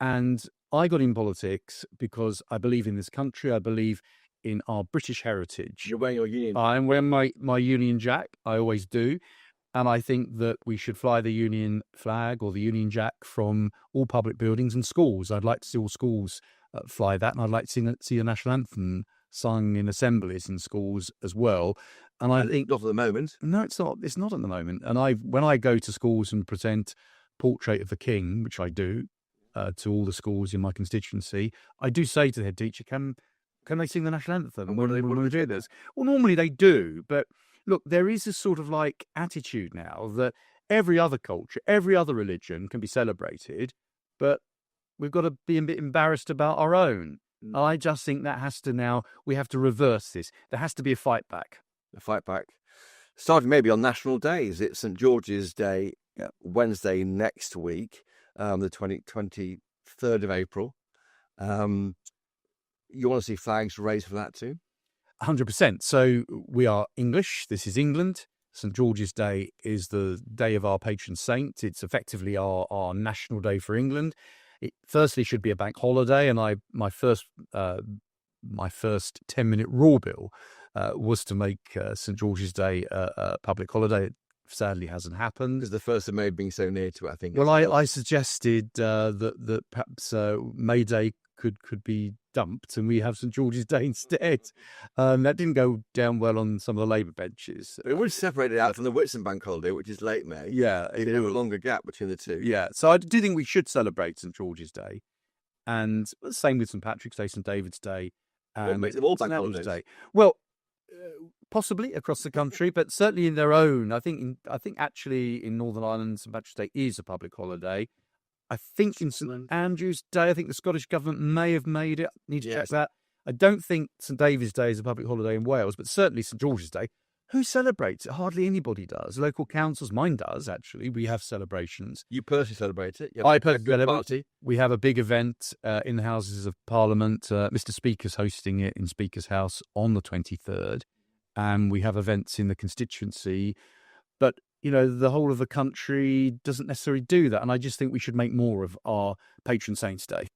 And I got in politics because I believe in this country. I believe in our British heritage. You're wearing your Union. I'm wearing my Union Jack. I always do. And I think that we should fly the Union flag or the Union Jack from all public buildings and schools. I'd like to see all schools fly that. And I'd like to see the National Anthem sung in assemblies in schools as well. And I think... Not at the moment. No, it's not. It's not at the moment. And when I go to schools and present Portrait of the King, which I do, to all the schools in my constituency, I do say to the head teacher, can they sing the National Anthem when we do this? Well, normally they do, but look, there is a sort of like attitude now that every other culture, every other religion can be celebrated, but we've got to be a bit embarrassed about our own. I just think we have to reverse this. There has to be a fight back. A fight back. Starting maybe on national days. It's St. George's Day, Wednesday next week, the 23rd of April. You want to see flags raised for that too? 100%. So we are English. This is England. St. George's Day is the day of our patron saint. It's effectively our national day for England. It firstly should be a bank holiday, and my first 10-minute raw bill was to make St. George's Day a public holiday. It sadly hasn't happened. Because the 1st of May being so near to it, I think. Well, I suggested that perhaps May Day could be dumped and we have St. George's Day instead. That didn't go down well on some of the Labour benches. It would separate it out from the Whitsun bank holiday, which is late May. Yeah. There's a longer gap between the two. Yeah. So I do think we should celebrate St. George's Day. And the same with St. Patrick's Day, St. David's Day. And makes them all bank holidays? Day. Well, possibly across the country, but certainly in their own. I think actually in Northern Ireland, St. Patrick's Day is a public holiday. I think in St. Andrew's Day, I think the Scottish Government may have made it. Need to check that. I don't think St. David's Day is a public holiday in Wales, but certainly St. George's Day. Who celebrates it? Hardly anybody does. Local councils, mine does, actually. We have celebrations. You personally celebrate it? I personally celebrate it. We have a big event in the Houses of Parliament. Mr. Speaker's hosting it in Speaker's House on the 23rd. And we have events in the constituency. But the whole of the country doesn't necessarily do that. And I just think we should make more of our patron saint's day.